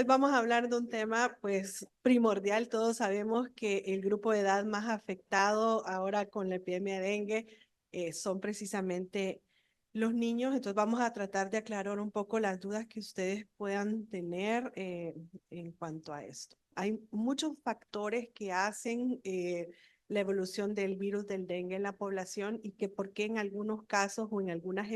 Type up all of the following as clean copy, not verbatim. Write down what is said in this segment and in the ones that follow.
Hoy vamos a hablar de un tema pues primordial. Todos sabemos que el grupo de edad más afectado ahora con la epidemia de dengue son precisamente los niños. Entonces vamos a tratar de aclarar un poco las dudas que ustedes puedan tener en cuanto a esto. Hay muchos factores que hacen la evolución del virus del dengue en la población y que por qué en algunos casos o en algunas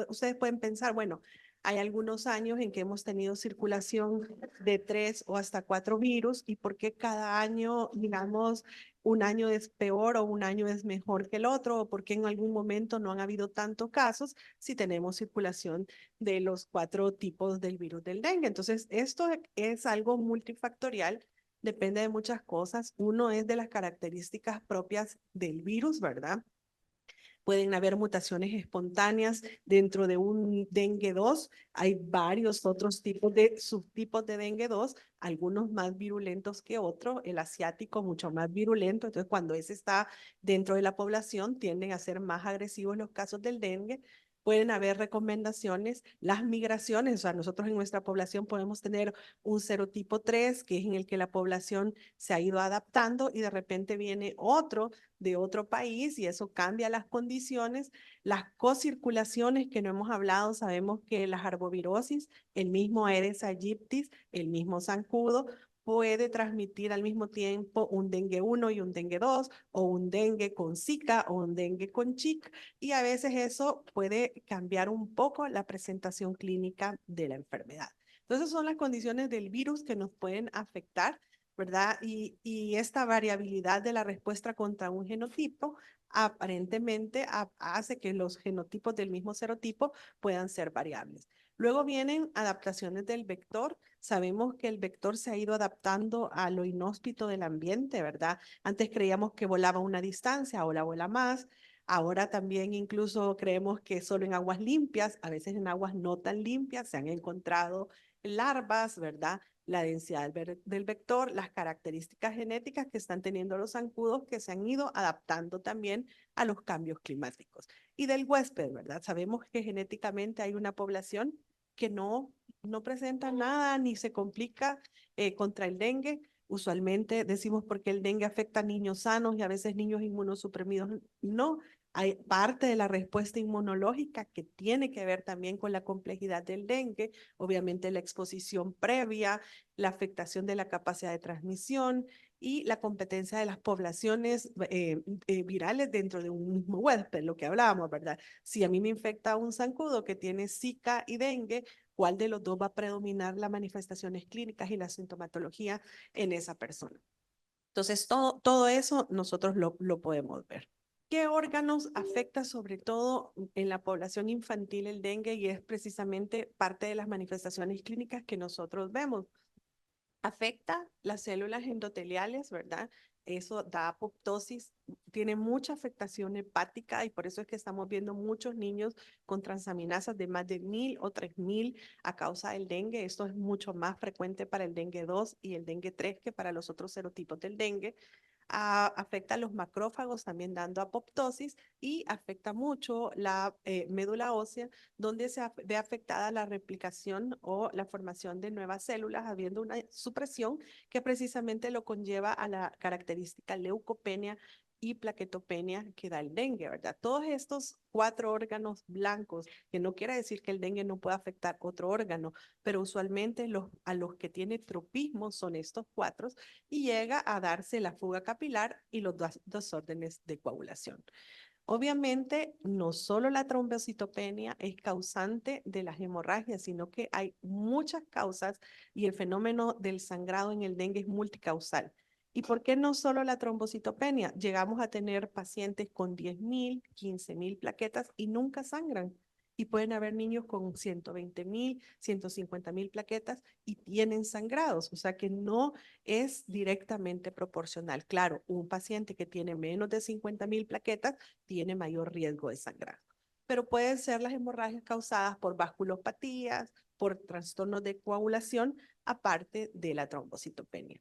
ustedes pueden pensar, bueno, hay algunos años en que hemos tenido circulación de 3 o hasta 4 virus y por qué cada año, digamos, un año es peor o un año es mejor que el otro, o por qué en algún momento no han habido tantos casos si tenemos circulación de los 4 tipos del virus del dengue. Entonces, esto es algo multifactorial. Depende de muchas cosas. Uno es de las características propias del virus, ¿verdad? Pueden haber mutaciones espontáneas dentro de un dengue 2. Hay varios otros tipos de subtipos de dengue 2, algunos más virulentos que otros. El asiático mucho más virulento. Entonces, cuando ese está dentro de la población, tienden a ser más agresivos los casos del dengue. Pueden haber recomendaciones, las migraciones, o sea, nosotros en nuestra población podemos tener un serotipo 3, que es en el que la población se ha ido adaptando y de repente viene otro de otro país y eso cambia las condiciones. Las cocirculaciones que no hemos hablado, sabemos que las arbovirosis, el mismo Aedes aegypti, el mismo zancudo, puede transmitir al mismo tiempo un dengue 1 y un dengue 2 o un dengue con Zika o un dengue con Chick y a veces eso puede cambiar un poco la presentación clínica de la enfermedad. Entonces son las condiciones del virus que nos pueden afectar, ¿verdad? Y esta variabilidad de la respuesta contra un genotipo aparentemente hace que los genotipos del mismo serotipo puedan ser variables. Luego vienen adaptaciones del vector. Sabemos que el vector se ha ido adaptando a lo inhóspito del ambiente, ¿verdad? Antes creíamos que volaba a una distancia, ahora vuela más. Ahora también incluso creemos que solo en aguas limpias, a veces en aguas no tan limpias, se han encontrado larvas, ¿verdad? La densidad del vector, las características genéticas que están teniendo los zancudos que se han ido adaptando también a los cambios climáticos. Y del huésped, ¿verdad? Sabemos que genéticamente hay una población que no presenta nada ni se complica contra el dengue. Usualmente decimos porque el dengue afecta a niños sanos y a veces niños inmunosuprimidos. No, hay parte de la respuesta inmunológica que tiene que ver también con la complejidad del dengue, obviamente la exposición previa, la afectación de la capacidad de transmisión y la competencia de las poblaciones virales dentro de un mismo huésped, lo que hablábamos, ¿verdad? Si a mí me infecta un zancudo que tiene Zika y dengue, ¿cuál de los dos va a predominar las manifestaciones clínicas y la sintomatología en esa persona? Entonces, todo eso nosotros lo podemos ver. ¿Qué órganos afecta sobre todo en la población infantil el dengue? Y es precisamente parte de las manifestaciones clínicas que nosotros vemos. Afecta las células endoteliales, ¿verdad? Eso da apoptosis, tiene mucha afectación hepática y por eso es que estamos viendo muchos niños con transaminasas de más de 1000 o 3000 a causa del dengue. Esto es mucho más frecuente para el dengue 2 y el dengue 3 que para los otros serotipos del dengue. Afecta a los macrófagos también dando apoptosis y afecta mucho la médula ósea, donde se ve afectada la replicación o la formación de nuevas células, habiendo una supresión que precisamente lo conlleva a la característica leucopenia y plaquetopenia que da el dengue, ¿verdad? Todos estos 4 órganos blancos, que no quiere decir que el dengue no pueda afectar otro órgano, pero usualmente a los que tiene tropismo son estos 4 y llega a darse la fuga capilar y los desórdenes de coagulación. Obviamente, no solo la trombocitopenia es causante de las hemorragias, sino que hay muchas causas y el fenómeno del sangrado en el dengue es multicausal. ¿Y por qué no solo la trombocitopenia? Llegamos a tener pacientes con 10.000, 15.000 plaquetas y nunca sangran. Y pueden haber niños con 120.000, 150.000 plaquetas y tienen sangrados. O sea que no es directamente proporcional. Claro, un paciente que tiene menos de 50.000 plaquetas tiene mayor riesgo de sangrar. Pero pueden ser las hemorragias causadas por vasculopatías, por trastornos de coagulación, aparte de la trombocitopenia.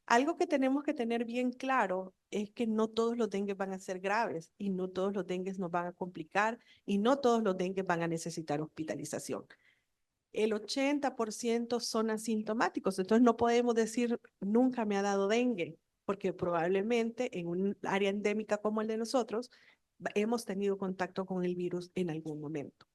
Algo que tenemos que tener bien claro es que no todos los dengues van a ser graves y no todos los dengues nos van a complicar y no todos los dengues van a necesitar hospitalización. El 80% son asintomáticos, entonces no podemos decir nunca me ha dado dengue, porque probablemente en un área endémica como el de nosotros hemos tenido contacto con el virus en algún momento.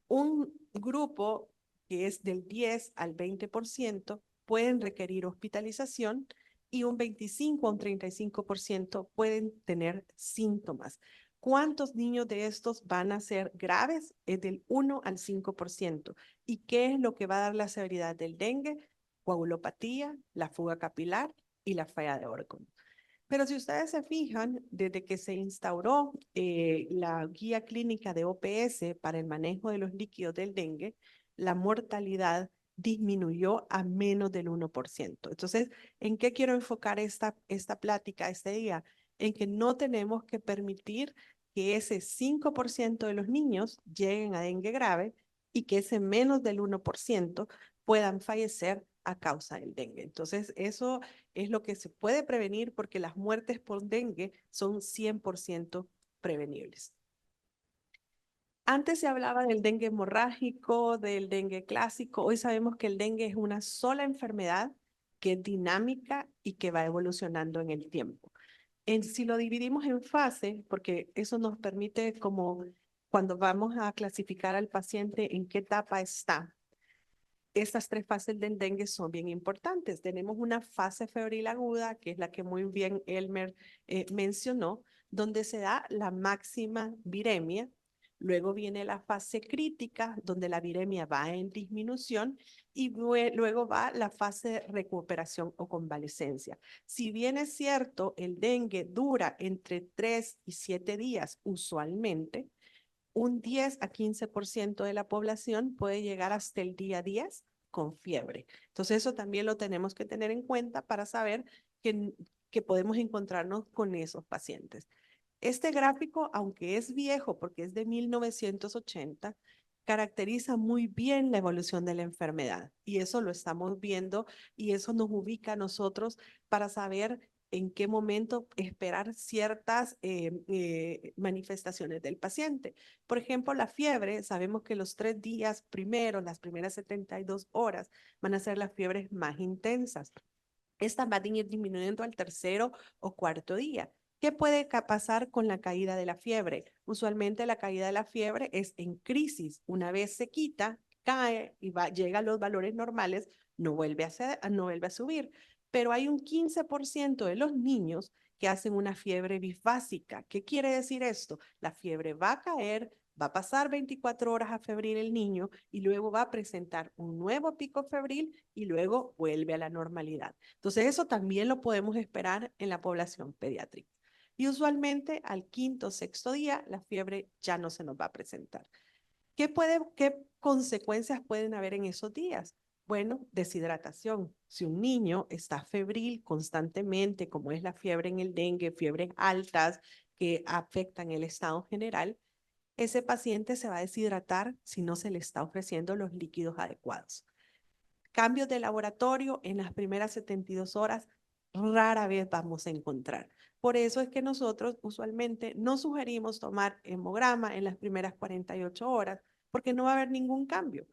Un grupo que es del 10 al 20% pueden requerir hospitalización y un 25 a un 35% pueden tener síntomas. ¿Cuántos niños de estos van a ser graves? Es del 1 al 5%. ¿Y qué es lo que va a dar la severidad del dengue? Coagulopatía, la fuga capilar y la falla de órgano. Pero si ustedes se fijan, desde que se instauró la guía clínica de OPS para el manejo de los líquidos del dengue, la mortalidad disminuyó a menos del 1%. Entonces, ¿en qué quiero enfocar esta plática este día? En que no tenemos que permitir que ese 5% de los niños lleguen a dengue grave y que ese menos del 1% puedan fallecer a causa del dengue. Entonces, eso es lo que se puede prevenir porque las muertes por dengue son 100% prevenibles. Antes se hablaba del dengue hemorrágico, del dengue clásico. Hoy sabemos que el dengue es una sola enfermedad que es dinámica y que va evolucionando en el tiempo. Si lo dividimos en fases, porque eso nos permite como cuando vamos a clasificar al paciente en qué etapa está, estas tres fases del dengue son bien importantes. Tenemos una fase febril aguda, que es la que muy bien Elmer mencionó, donde se da la máxima viremia. Luego viene la fase crítica, donde la viremia va en disminución, y luego va la fase de recuperación o convalecencia. Si bien es cierto, el dengue dura entre 3 y 7 días usualmente, un 10 a 15% de la población puede llegar hasta el día 10 con fiebre. Entonces eso también lo tenemos que tener en cuenta para saber que podemos encontrarnos con esos pacientes. Este gráfico, aunque es viejo porque es de 1980, caracteriza muy bien la evolución de la enfermedad y eso lo estamos viendo y eso nos ubica a nosotros para saber en qué momento esperar ciertas manifestaciones del paciente. Por ejemplo, la fiebre, sabemos que los 3 días primeros, las primeras 72 horas, van a ser las fiebres más intensas. Esta va a ir disminuyendo al tercero o cuarto día. ¿Qué puede pasar con la caída de la fiebre? Usualmente la caída de la fiebre es en crisis. Una vez se quita, cae y llega a los valores normales, no vuelve a subir. Pero hay un 15% de los niños que hacen una fiebre bifásica. ¿Qué quiere decir esto? La fiebre va a caer, va a pasar 24 horas a febril el niño y luego va a presentar un nuevo pico febril y luego vuelve a la normalidad. Entonces, eso también lo podemos esperar en la población pediátrica. Y usualmente al quinto o sexto día, la fiebre ya no se nos va a presentar. ¿Qué consecuencias pueden haber en esos días? Bueno, deshidratación. Si un niño está febril constantemente, como es la fiebre en el dengue, fiebres altas que afectan el estado general, ese paciente se va a deshidratar si no se le está ofreciendo los líquidos adecuados. Cambios de laboratorio en las primeras 72 horas rara vez vamos a encontrar. Por eso es que nosotros usualmente no sugerimos tomar hemograma en las primeras 48 horas porque no va a haber ningún cambio.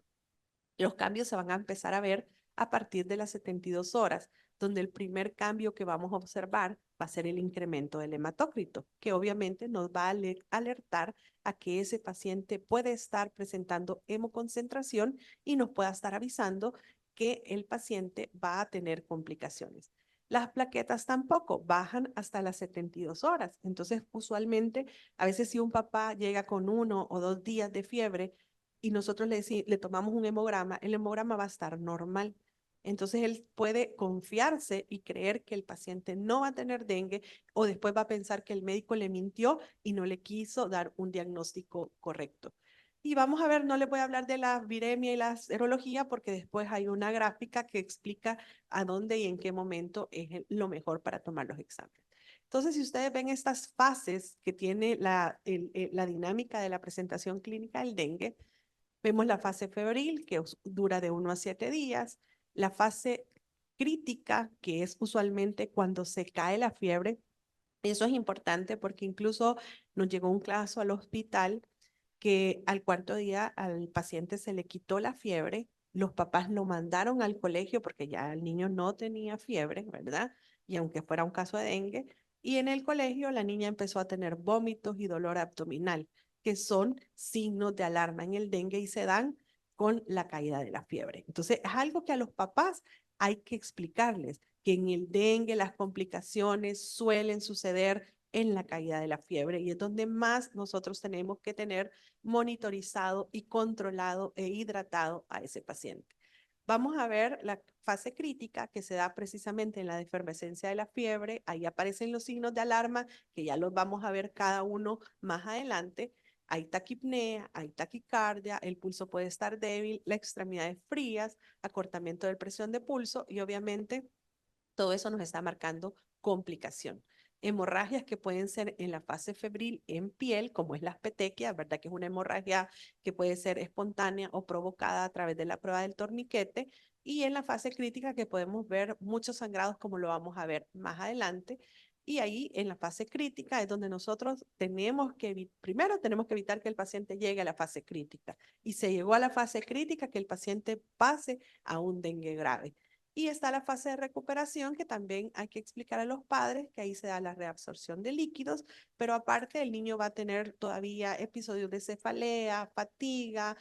Los cambios se van a empezar a ver a partir de las 72 horas, donde el primer cambio que vamos a observar va a ser el incremento del hematócrito, que obviamente nos va a alertar a que ese paciente puede estar presentando hemoconcentración y nos pueda estar avisando que el paciente va a tener complicaciones. Las plaquetas tampoco bajan hasta las 72 horas. Entonces, usualmente, a veces si un papá llega con 1 o 2 días de fiebre, y nosotros le tomamos un hemograma, el hemograma va a estar normal. Entonces él puede confiarse y creer que el paciente no va a tener dengue o después va a pensar que el médico le mintió y no le quiso dar un diagnóstico correcto. Y vamos a ver, no le voy a hablar de la viremia y la serología porque después hay una gráfica que explica a dónde y en qué momento es lo mejor para tomar los exámenes. Entonces, si ustedes ven estas fases que tiene la dinámica de la presentación clínica del dengue, vemos la fase febril, que dura de 1 a 7 días, la fase crítica, que es usualmente cuando se cae la fiebre. Eso es importante porque incluso nos llegó un caso al hospital que al cuarto día al paciente se le quitó la fiebre, los papás lo mandaron al colegio porque ya el niño no tenía fiebre, ¿verdad? Y aunque fuera un caso de dengue, y en el colegio la niña empezó a tener vómitos y dolor abdominal, que son signos de alarma en el dengue y se dan con la caída de la fiebre. Entonces, es algo que a los papás hay que explicarles, que en el dengue las complicaciones suelen suceder en la caída de la fiebre y es donde más nosotros tenemos que tener monitorizado y controlado e hidratado a ese paciente. Vamos a ver la fase crítica que se da precisamente en la efervescencia de la fiebre. Ahí aparecen los signos de alarma que ya los vamos a ver cada uno más adelante. Hay taquipnea, hay taquicardia, el pulso puede estar débil, las extremidades frías, acortamiento de presión de pulso y obviamente todo eso nos está marcando complicación. Hemorragias que pueden ser en la fase febril en piel, como es la petequia, ¿verdad? Que es una hemorragia que puede ser espontánea o provocada a través de la prueba del torniquete. Y en la fase crítica que podemos ver muchos sangrados, como lo vamos a ver más adelante. Y ahí en la fase crítica es donde nosotros tenemos que, primero tenemos que evitar que el paciente llegue a la fase crítica. Y se llegó a la fase crítica, que el paciente pase a un dengue grave. Y está la fase de recuperación que también hay que explicar a los padres que ahí se da la reabsorción de líquidos, pero aparte el niño va a tener todavía episodios de cefalea, fatiga,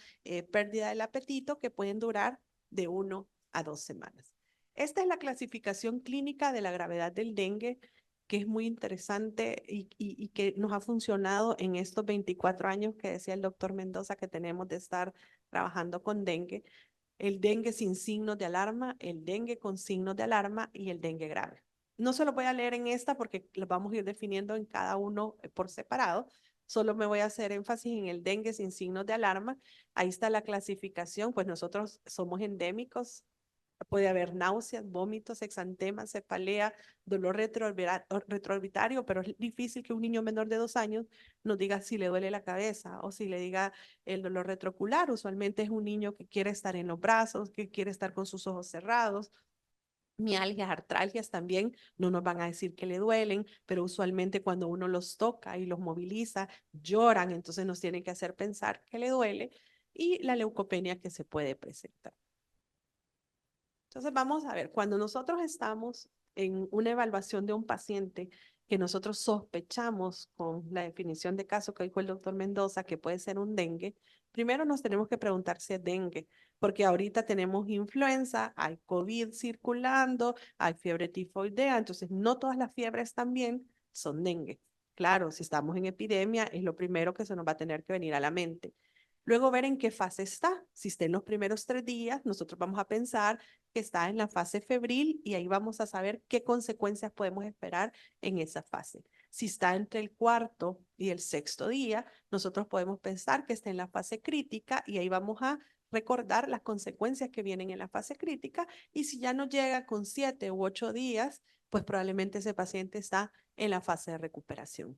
pérdida del apetito que pueden durar de 1 a 2 semanas. Esta es la clasificación clínica de la gravedad del dengue, que es muy interesante y que nos ha funcionado en estos 24 años que decía el doctor Mendoza que tenemos de estar trabajando con dengue. El dengue sin signos de alarma, el dengue con signos de alarma y el dengue grave. No se lo voy a leer en esta porque lo vamos a ir definiendo en cada uno por separado. Solo me voy a hacer énfasis en el dengue sin signos de alarma. Ahí está la clasificación, pues nosotros somos endémicos. Puede haber náuseas, vómitos, exantema, cefalea, dolor retroorbitario, pero es difícil que un niño menor de 2 años nos diga si le duele la cabeza o si le diga el dolor retroocular. Usualmente es un niño que quiere estar en los brazos, que quiere estar con sus ojos cerrados. Mialgias, artralgias también no nos van a decir que le duelen, pero usualmente cuando uno los toca y los moviliza, lloran, entonces nos tienen que hacer pensar que le duele y la leucopenia que se puede presentar. Entonces vamos a ver, cuando nosotros estamos en una evaluación de un paciente que nosotros sospechamos con la definición de caso que dijo el doctor Mendoza que puede ser un dengue, primero nos tenemos que preguntar si es dengue, porque ahorita tenemos influenza, hay COVID circulando, hay fiebre tifoidea, entonces no todas las fiebres también son dengue. Claro, si estamos en epidemia es lo primero que se nos va a tener que venir a la mente. Luego ver en qué fase está. Si está en los primeros 3 días, nosotros vamos a pensar que está en la fase febril y ahí vamos a saber qué consecuencias podemos esperar en esa fase. Si está entre el cuarto y el sexto día, nosotros podemos pensar que está en la fase crítica y ahí vamos a recordar las consecuencias que vienen en la fase crítica y si ya no llega con 7 u 8 días, pues probablemente ese paciente está en la fase de recuperación.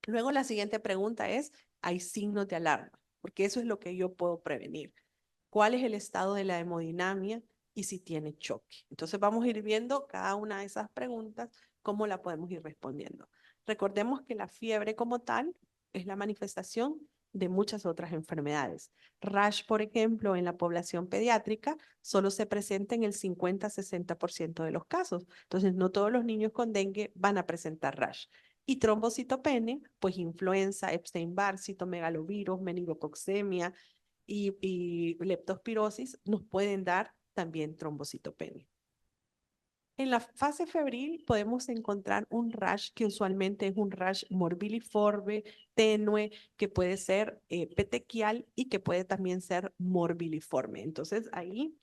Luego la siguiente pregunta es, ¿hay signos de alarma? Porque eso es lo que yo puedo prevenir. ¿Cuál es el estado de la hemodinamia y si tiene choque? Entonces vamos a ir viendo cada una de esas preguntas, cómo la podemos ir respondiendo. Recordemos que la fiebre como tal es la manifestación de muchas otras enfermedades. Rash, por ejemplo, en la población pediátrica solo se presenta en el 50-60% de los casos. Entonces, no todos los niños con dengue van a presentar rash. Y trombocitopenia, pues influenza, Epstein-Barr, citomegalovirus, meningococcemia, y leptospirosis nos pueden dar también trombocitopenia. En la fase febril podemos encontrar un rash que usualmente es un rash morbiliforme, tenue, que puede ser petequial y que puede también ser morbiliforme. Entonces ahí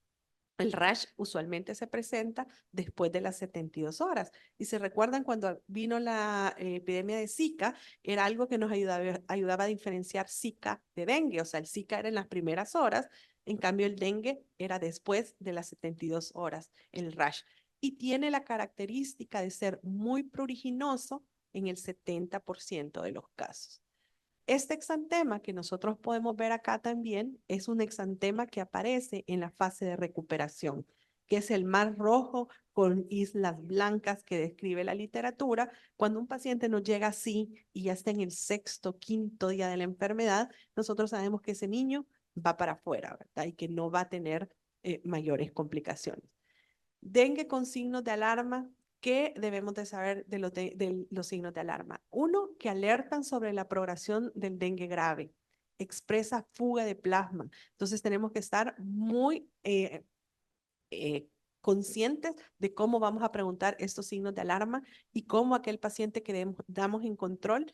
el rash usualmente se presenta después de las 72 horas. Y se recuerdan cuando vino la epidemia de Zika, era algo que nos ayudaba a diferenciar Zika de dengue. O sea, el Zika era en las primeras horas, en cambio el dengue era después de las 72 horas, el rash. Y tiene la característica de ser muy pruriginoso en el 70% de los casos. Este exantema que nosotros podemos ver acá también es un exantema que aparece en la fase de recuperación, que es el mar rojo con islas blancas que describe la literatura. Cuando un paciente nos llega así y ya está en el sexto, quinto día de la enfermedad, nosotros sabemos que ese niño va para afuera, ¿verdad? Y que no va a tener mayores complicaciones. Dengue con signos de alarma. ¿Qué debemos de saber de los signos de alarma? Uno, que alertan sobre la progresión del dengue grave. Expresa fuga de plasma. Entonces tenemos que estar muy eh, conscientes de cómo vamos a preguntar estos signos de alarma y cómo aquel paciente que damos en control,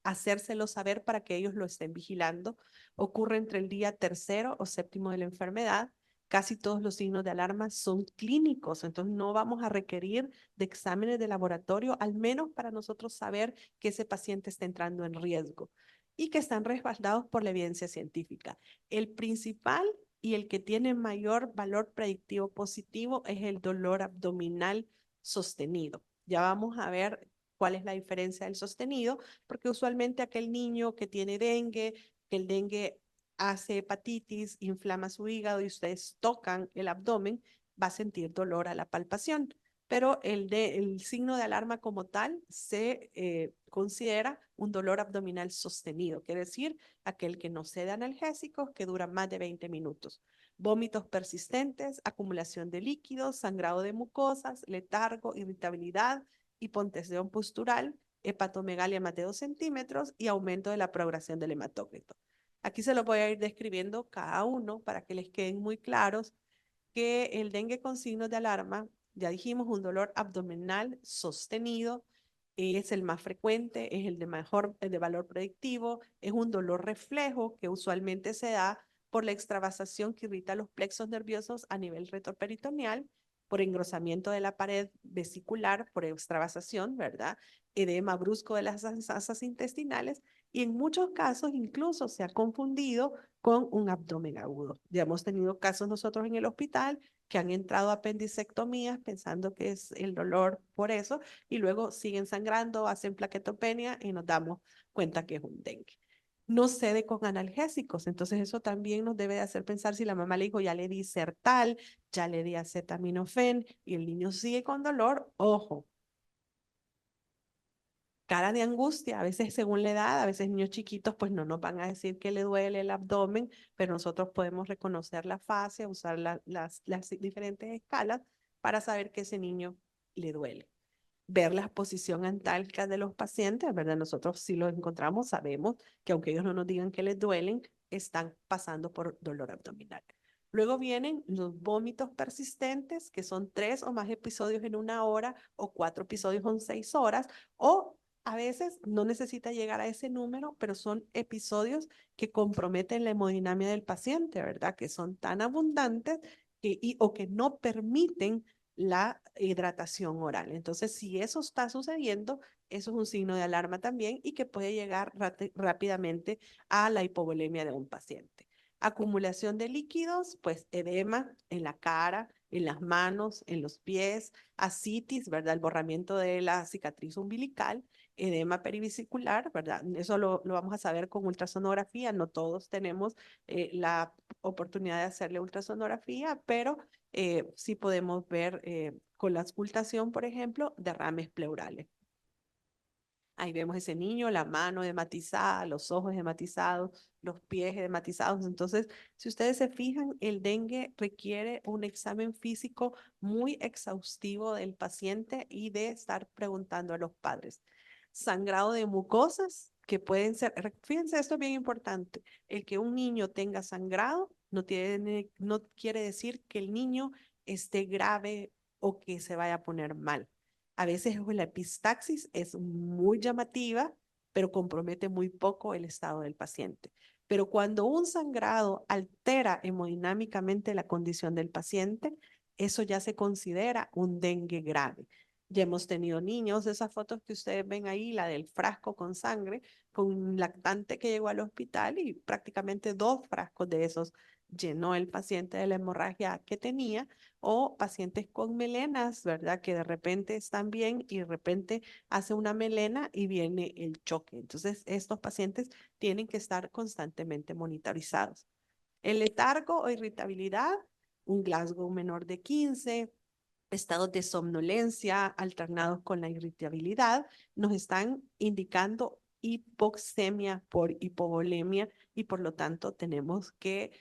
hacérselo saber para que ellos lo estén vigilando. Ocurre entre el día tercero o séptimo de la enfermedad. Casi todos los signos de alarma son clínicos, entonces no vamos a requerir de exámenes de laboratorio, al menos para nosotros saber que ese paciente está entrando en riesgo y que están respaldados por la evidencia científica. El principal y el que tiene mayor valor predictivo positivo es el dolor abdominal sostenido. Ya vamos a ver cuál es la diferencia del sostenido, porque usualmente aquel niño que tiene dengue, que el dengue hace hepatitis, inflama su hígado y ustedes tocan el abdomen, va a sentir dolor a la palpación. Pero el signo de alarma como tal se considera un dolor abdominal sostenido, quiere decir aquel que no cede analgésicos, que dura más de 20 minutos. Vómitos persistentes, acumulación de líquidos, sangrado de mucosas, letargo, irritabilidad, hipotensión postural, hepatomegalia más de 2 centímetros y aumento de la progresión del hematócrito. Aquí se lo voy a ir describiendo cada uno para que les queden muy claros que el dengue con signos de alarma, ya dijimos, un dolor abdominal sostenido, es el más frecuente, es el de mejor, el de valor predictivo, es un dolor reflejo que usualmente se da por la extravasación que irrita los plexos nerviosos a nivel retroperitoneal, por engrosamiento de la pared vesicular, por extravasación, ¿verdad? Edema brusco de las asas intestinales y en muchos casos incluso se ha confundido con un abdomen agudo. Ya hemos tenido casos nosotros en el hospital que han entrado a apendicectomías pensando que es el dolor por eso y luego siguen sangrando, hacen plaquetopenia y nos damos cuenta que es un dengue. No cede con analgésicos, entonces eso también nos debe de hacer pensar si la mamá le dijo, ya le di Sertal, ya le di acetaminofén y el niño sigue con dolor, ojo, cara de angustia, a veces según la edad, a veces niños chiquitos pues no nos van a decir que le duele el abdomen, pero nosotros podemos reconocer la fase, usar las diferentes escalas para saber que ese niño le duele. Ver la posición antálgica de los pacientes, ¿verdad? Nosotros si los encontramos sabemos que aunque ellos no nos digan que les duelen, están pasando por dolor abdominal. Luego vienen los vómitos persistentes, que son 3 o más episodios en 1 hora o 4 episodios en 6 horas, o a veces no necesita llegar a ese número, pero son episodios que comprometen la hemodinamia del paciente, ¿verdad? Que son tan abundantes o que no permiten la hidratación oral. Entonces, si eso está sucediendo, eso es un signo de alarma también y que puede llegar rápidamente a la hipovolemia de un paciente. Acumulación de líquidos, pues edema en la cara, en las manos, en los pies, ascitis, ¿verdad? El borramiento de la cicatriz umbilical, edema perivesicular, ¿verdad? Eso lo vamos a saber con ultrasonografía. No todos tenemos la oportunidad de hacerle ultrasonografía, pero sí podemos ver con la auscultación, por ejemplo, derrames pleurales. Ahí vemos ese niño, la mano hematizada, los ojos hematizados, los pies hematizados. Entonces, si ustedes se fijan, el dengue requiere un examen físico muy exhaustivo del paciente y de estar preguntando a los padres. Sangrado de mucosas, que pueden ser, fíjense, esto es bien importante, el que un niño tenga sangrado no quiere decir que el niño esté grave o que se vaya a poner mal. A veces la epistaxis es muy llamativa, pero compromete muy poco el estado del paciente. Pero cuando un sangrado altera hemodinámicamente la condición del paciente, eso ya se considera un dengue grave. Ya hemos tenido niños, esas fotos que ustedes ven ahí, la del frasco con sangre, con un lactante que llegó al hospital y prácticamente 2 frascos de esos llenó el paciente de la hemorragia que tenía, o pacientes con melenas, ¿verdad? Que de repente están bien y de repente hace una melena y viene el choque. Entonces, estos pacientes tienen que estar constantemente monitorizados. El letargo o irritabilidad, un Glasgow menor de 15, estados de somnolencia alternados con la irritabilidad, nos están indicando hipoxemia por hipovolemia y por lo tanto tenemos que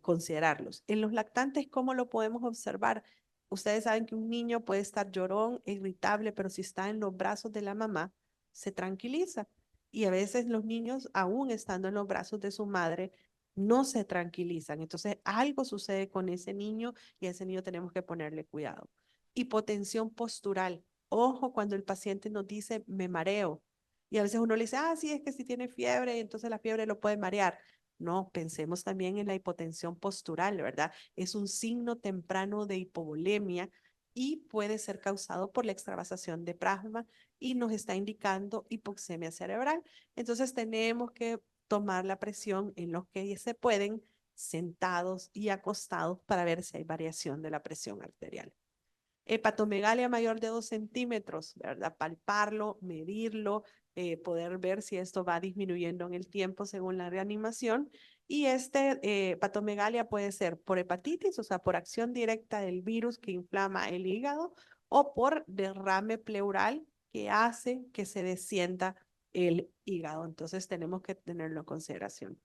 considerarlos. En los lactantes, ¿cómo lo podemos observar? Ustedes saben que un niño puede estar llorón e irritable, pero si está en los brazos de la mamá, se tranquiliza. Y a veces los niños, aún estando en los brazos de su madre, no se tranquilizan. Entonces, algo sucede con ese niño y a ese niño tenemos que ponerle cuidado. Hipotensión postural. Ojo cuando el paciente nos dice, me mareo. Y a veces uno le dice, ah, sí, es que si tiene fiebre, entonces la fiebre lo puede marear. No, pensemos también en la hipotensión postural, ¿verdad? Es un signo temprano de hipovolemia y puede ser causado por la extravasación de plasma y nos está indicando hipoxemia cerebral. Entonces tenemos que tomar la presión en los que se pueden, sentados y acostados para ver si hay variación de la presión arterial. Hepatomegalia mayor de 2 centímetros, ¿verdad? Palparlo, medirlo, poder ver si esto va disminuyendo en el tiempo según la reanimación. Y hepatomegalia puede ser por hepatitis, o sea, por acción directa del virus que inflama el hígado, o por derrame pleural que hace que se descienda el hígado. Entonces tenemos que tenerlo en consideración.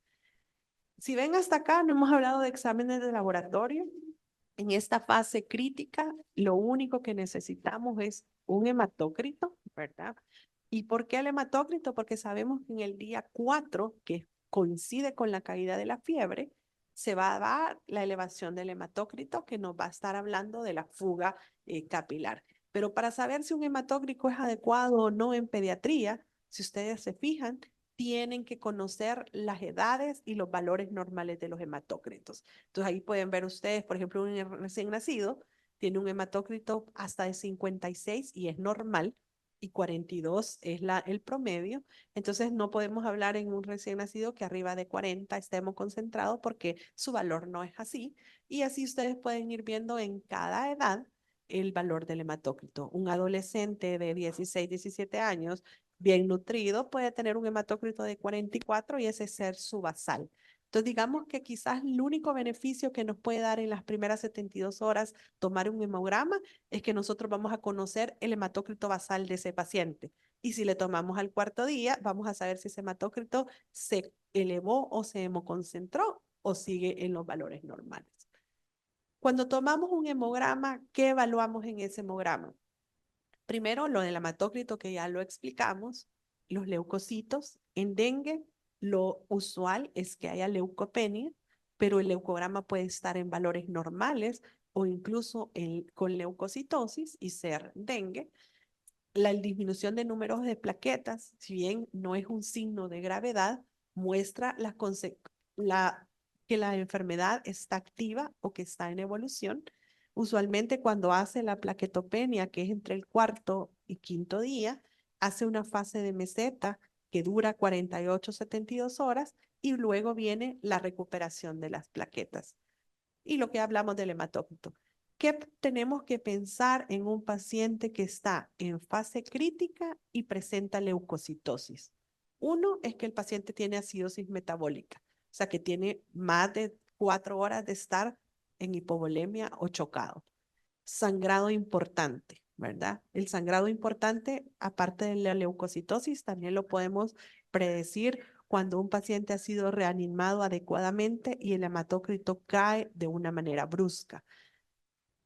Si ven hasta acá, no hemos hablado de exámenes de laboratorio. En esta fase crítica, lo único que necesitamos es un hematócrito, ¿verdad? ¿Y por qué el hematócrito? Porque sabemos que en el día 4, que coincide con la caída de la fiebre, se va a dar la elevación del hematócrito que nos va a estar hablando de la fuga capilar. Pero para saber si un hematócrito es adecuado o no en pediatría, si ustedes se fijan, tienen que conocer las edades y los valores normales de los hematócritos. Entonces ahí pueden ver ustedes, por ejemplo, un recién nacido tiene un hematócrito hasta de 56 y es normal, y 42 es el promedio. Entonces no podemos hablar en un recién nacido que arriba de 40 estemos concentrados porque su valor no es así. Y así ustedes pueden ir viendo en cada edad el valor del hematócrito. Un adolescente de 16, 17 años bien nutrido puede tener un hematócrito de 44 y ese ser su basal. Entonces, digamos que quizás el único beneficio que nos puede dar en las primeras 72 horas tomar un hemograma es que nosotros vamos a conocer el hematócrito basal de ese paciente. Y si le tomamos al cuarto día, vamos a saber si ese hematócrito se elevó o se hemoconcentró o sigue en los valores normales. Cuando tomamos un hemograma, ¿qué evaluamos en ese hemograma? Primero, lo del hematócrito que ya lo explicamos, los leucocitos. En dengue, lo usual es que haya leucopenia, pero el leucograma puede estar en valores normales o incluso con leucocitosis y ser dengue. La disminución de números de plaquetas, si bien no es un signo de gravedad, muestra que la enfermedad está activa o que está en evolución. Usualmente cuando hace la plaquetopenia, que es entre el cuarto y quinto día, hace una fase de meseta que dura 48, 72 horas y luego viene la recuperación de las plaquetas. Y lo que hablamos del hematócrito. ¿Qué tenemos que pensar en un paciente que está en fase crítica y presenta leucocitosis? Uno es que el paciente tiene acidosis metabólica, o sea que tiene más de 4 horas de estar en hipovolemia o chocado. Sangrado importante, ¿verdad? El sangrado importante, aparte de la leucocitosis, también lo podemos predecir cuando un paciente ha sido reanimado adecuadamente y el hematócrito cae de una manera brusca.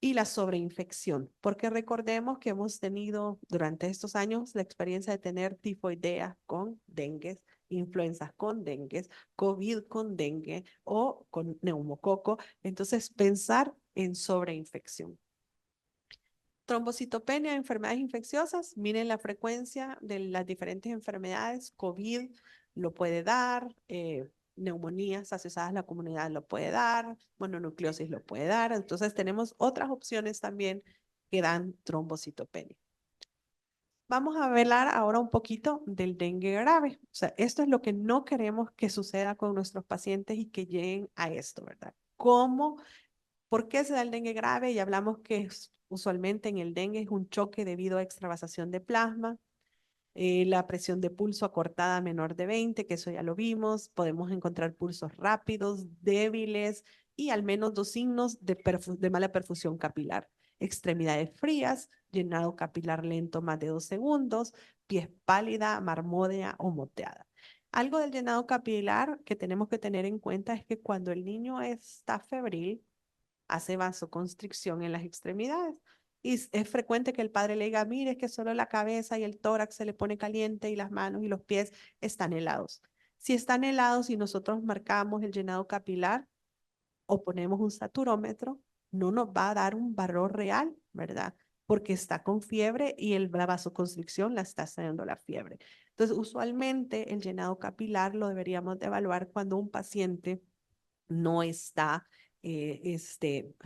Y la sobreinfección, porque recordemos que hemos tenido durante estos años la experiencia de tener tifoidea con dengue, influenzas con dengue, COVID con dengue o con neumococo. Entonces, pensar en sobreinfección. Trombocitopenia, enfermedades infecciosas, miren la frecuencia de las diferentes enfermedades. COVID lo puede dar, neumonías asociadas a la comunidad lo puede dar, mononucleosis lo puede dar. Entonces tenemos otras opciones también que dan trombocitopenia. Vamos a hablar ahora un poquito del dengue grave. O sea, esto es lo que no queremos que suceda con nuestros pacientes y que lleguen a esto, ¿verdad? ¿Cómo ¿Por qué se da el dengue grave? Y hablamos que usualmente en el dengue es un choque debido a extravasación de plasma, la presión de pulso acortada menor de 20, que eso ya lo vimos. Podemos encontrar pulsos rápidos, débiles y al menos 2 signos de mala perfusión capilar. extremidades frías, llenado capilar lento más de 2 segundos, pies pálida, marmódea o moteada. Algo del llenado capilar que tenemos que tener en cuenta es que cuando el niño está febril, hace vasoconstricción en las extremidades. Y es frecuente que el padre le diga, mire, es que solo la cabeza y el tórax se le pone caliente y las manos y los pies están helados. Si están helados y nosotros marcamos el llenado capilar o ponemos un saturómetro, no nos va a dar un valor real, ¿verdad? Porque está con fiebre y la vasoconstricción la está haciendo la fiebre. Entonces, usualmente el llenado capilar lo deberíamos de evaluar cuando un paciente no está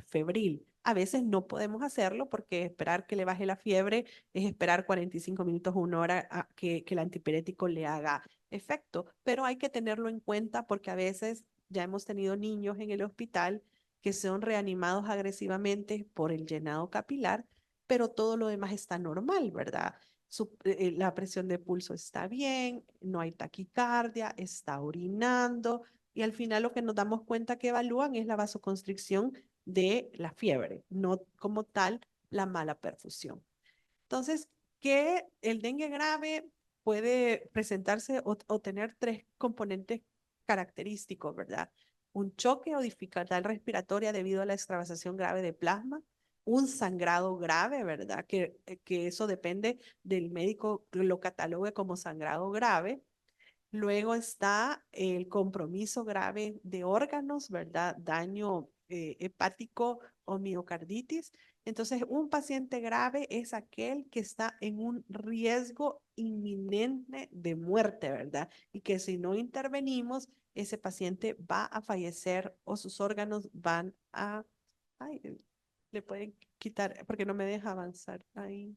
febril. A veces no podemos hacerlo porque esperar que le baje la fiebre es esperar 45 minutos o 1 hora a que el antipirético le haga efecto, pero hay que tenerlo en cuenta porque a veces ya hemos tenido niños en el hospital que son reanimados agresivamente por el llenado capilar, pero todo lo demás está normal, ¿verdad? La presión de pulso está bien, no hay taquicardia, está orinando, y al final lo que nos damos cuenta que evalúan es la vasoconstricción de la fiebre, no como tal la mala perfusión. Entonces, que el dengue grave puede presentarse o tener 3 componentes característicos, ¿verdad? Un choque o dificultad respiratoria debido a la extravasación grave de plasma, un sangrado grave, ¿verdad? Que eso depende del médico que lo catalogue como sangrado grave. Luego está el compromiso grave de órganos, ¿verdad? Daño hepático o miocarditis. Entonces, un paciente grave es aquel que está en un riesgo inminente de muerte, ¿verdad? Y que si no intervenimos, ese paciente va a fallecer o sus órganos van a... Ay, le pueden quitar, porque no me deja avanzar ahí,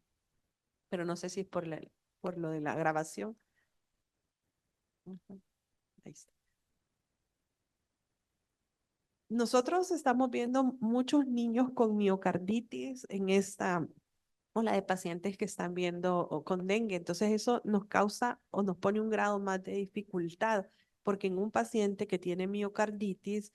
pero no sé si es por lo de la grabación. Ujú, ahí está. Nosotros estamos viendo muchos niños con miocarditis en esta ola de pacientes que están viendo con dengue. Entonces eso nos causa o nos pone un grado más de dificultad, porque en un paciente que tiene miocarditis,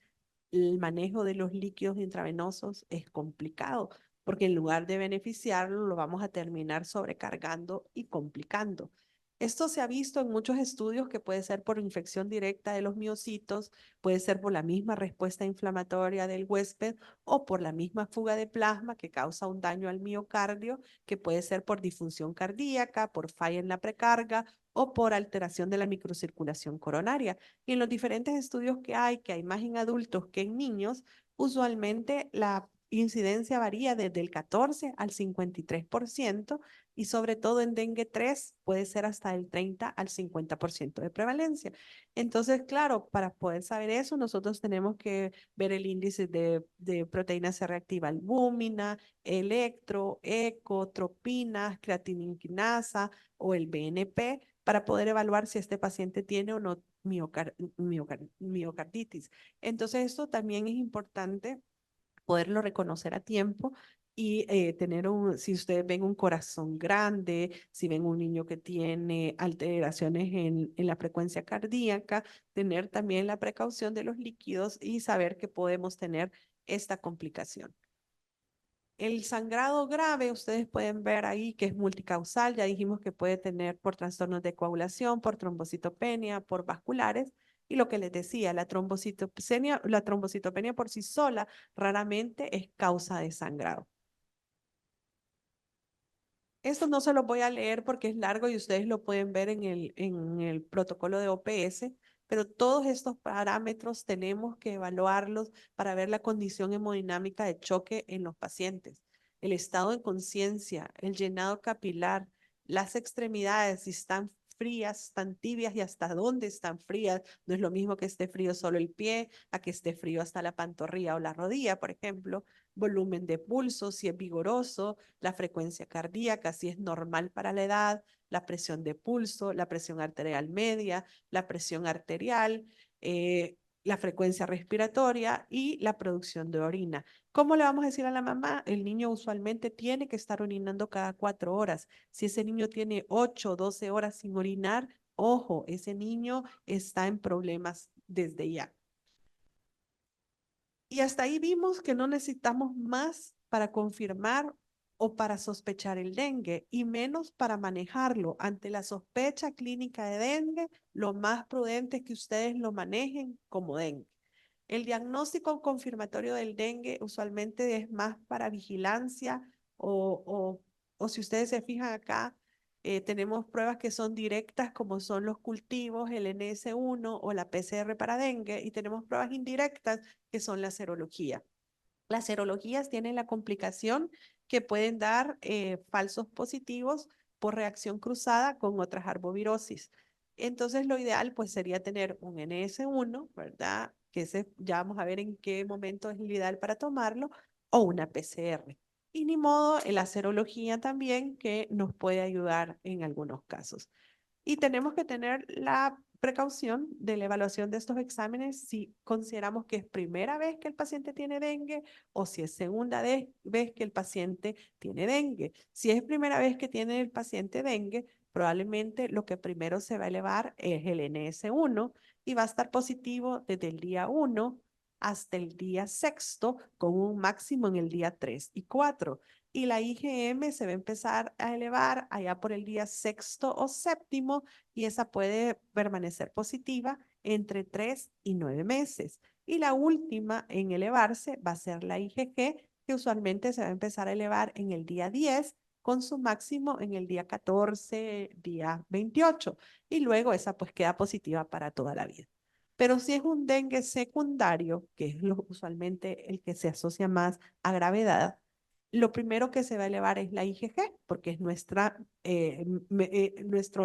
el manejo de los líquidos intravenosos es complicado, porque en lugar de beneficiarlo, lo vamos a terminar sobrecargando y complicando. Esto se ha visto en muchos estudios que puede ser por infección directa de los miocitos, puede ser por la misma respuesta inflamatoria del huésped o por la misma fuga de plasma que causa un daño al miocardio, que puede ser por disfunción cardíaca, por falla en la precarga o por alteración de la microcirculación coronaria. Y en los diferentes estudios que hay más en adultos que en niños, usualmente la incidencia varía desde el 14 al 53% y sobre todo en dengue 3 puede ser hasta el 30 al 50% de prevalencia. Entonces, claro, para poder saber eso, nosotros tenemos que ver el índice de proteína C reactiva albúmina, electro, eco, tropinas, creatinina o el BNP para poder evaluar si este paciente tiene o no miocarditis. Entonces, esto también es importante poderlo reconocer a tiempo y tener si ustedes ven un corazón grande, si ven un niño que tiene alteraciones en la frecuencia cardíaca, tener también la precaución de los líquidos y saber que podemos tener esta complicación. El sangrado grave, ustedes pueden ver ahí que es multicausal, ya dijimos que puede tener por trastornos de coagulación, por trombocitopenia, por vasculares, y lo que les decía, la trombocitopenia por sí sola raramente es causa de sangrado. Esto no se lo voy a leer porque es largo y ustedes lo pueden ver en el protocolo de OPS, pero todos estos parámetros tenemos que evaluarlos para ver la condición hemodinámica de choque en los pacientes, el estado de conciencia, el llenado capilar, las extremidades, si están frías, están tibias y hasta dónde están frías. No es lo mismo que esté frío solo el pie a que esté frío hasta la pantorrilla o la rodilla, por ejemplo. Volumen de pulso, si es vigoroso, la frecuencia cardíaca, si es normal para la edad, la presión de pulso, la presión arterial media, la presión arterial, la frecuencia respiratoria y la producción de orina. ¿Cómo le vamos a decir a la mamá? El niño usualmente tiene que estar orinando cada 4 horas. Si ese niño tiene 8 o 12 horas sin orinar, ojo, ese niño está en problemas desde ya. Y hasta ahí vimos que no necesitamos más para confirmar o para sospechar el dengue, y menos para manejarlo. Ante la sospecha clínica de dengue, lo más prudente es que ustedes lo manejen como dengue. El diagnóstico confirmatorio del dengue usualmente es más para vigilancia o si ustedes se fijan acá, tenemos pruebas que son directas como son los cultivos, el NS1 o la PCR para dengue, y tenemos pruebas indirectas que son la serología. Las serologías tienen la complicación que pueden dar falsos positivos por reacción cruzada con otras arbovirosis. Entonces, lo ideal pues sería tener un NS1, ¿verdad? Que ya vamos a ver en qué momento es el ideal para tomarlo, o una PCR. Y ni modo, la serología también que nos puede ayudar en algunos casos. Y tenemos que tener la precaución de la evaluación de estos exámenes si consideramos que es primera vez que el paciente tiene dengue o si es segunda vez que el paciente tiene dengue. Si es primera vez que tiene el paciente dengue, probablemente lo que primero se va a elevar es el NS1 y va a estar positivo desde el día 1 hasta el día sexto, con un máximo en el día 3 y 4. Y la IgM se va a empezar a elevar allá por el día sexto o séptimo, y esa puede permanecer positiva entre 3 y 9 meses. Y la última en elevarse va a ser la IgG, que usualmente se va a empezar a elevar en el día 10 con su máximo en el día 14, día 28. Y luego esa pues queda positiva para toda la vida. Pero si es un dengue secundario, que es usualmente el que se asocia más a gravedad, lo primero que se va a elevar es la IgG, porque es nuestro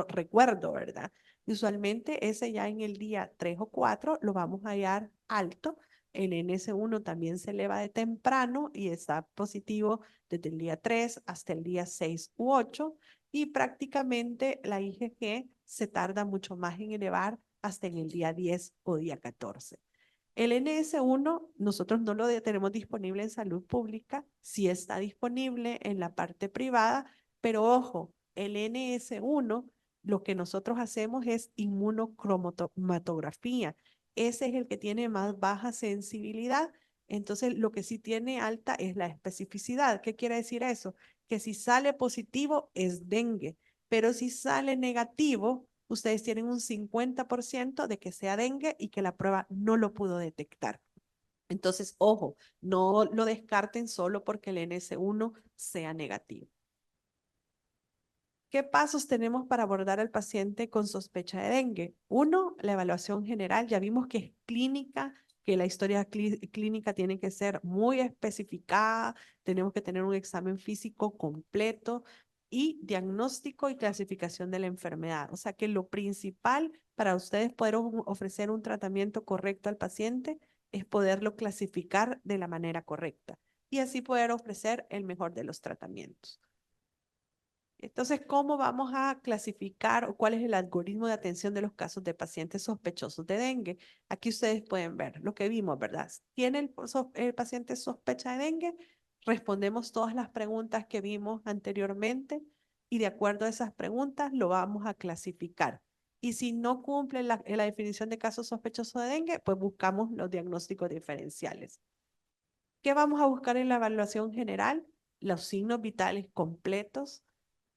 recuerdo, ¿verdad? Y usualmente ese ya en el día 3 o 4 lo vamos a hallar alto. El NS1 también se eleva de temprano y está positivo desde el día 3 hasta el día 6 u 8. Y prácticamente la IgG se tarda mucho más en elevar hasta en el día 10 o día 14. El NS1 nosotros no lo tenemos disponible en salud pública, sí está disponible en la parte privada, pero ojo, el NS1 lo que nosotros hacemos es inmunocromatografía. Ese es el que tiene más baja sensibilidad. Entonces, lo que sí tiene alta es la especificidad. ¿Qué quiere decir eso? Que si sale positivo es dengue, pero si sale negativo, ustedes tienen un 50% de que sea dengue y que la prueba no lo pudo detectar. Entonces, ojo, no lo descarten solo porque el NS1 sea negativo. ¿Qué pasos tenemos para abordar al paciente con sospecha de dengue? Uno, la evaluación general. Ya vimos que es clínica, que la historia clínica tiene que ser muy especificada, tenemos que tener un examen físico completo y diagnóstico y clasificación de la enfermedad. O sea que lo principal para ustedes poder ofrecer un tratamiento correcto al paciente es poderlo clasificar de la manera correcta y así poder ofrecer el mejor de los tratamientos. Entonces, ¿cómo vamos a clasificar o cuál es el algoritmo de atención de los casos de pacientes sospechosos de dengue? Aquí ustedes pueden ver lo que vimos, ¿verdad? ¿Tiene el paciente sospecha de dengue? Respondemos todas las preguntas que vimos anteriormente y de acuerdo a esas preguntas lo vamos a clasificar. Y si no cumple la definición de caso sospechoso de dengue, pues buscamos los diagnósticos diferenciales. ¿Qué vamos a buscar en la evaluación general? Los signos vitales completos,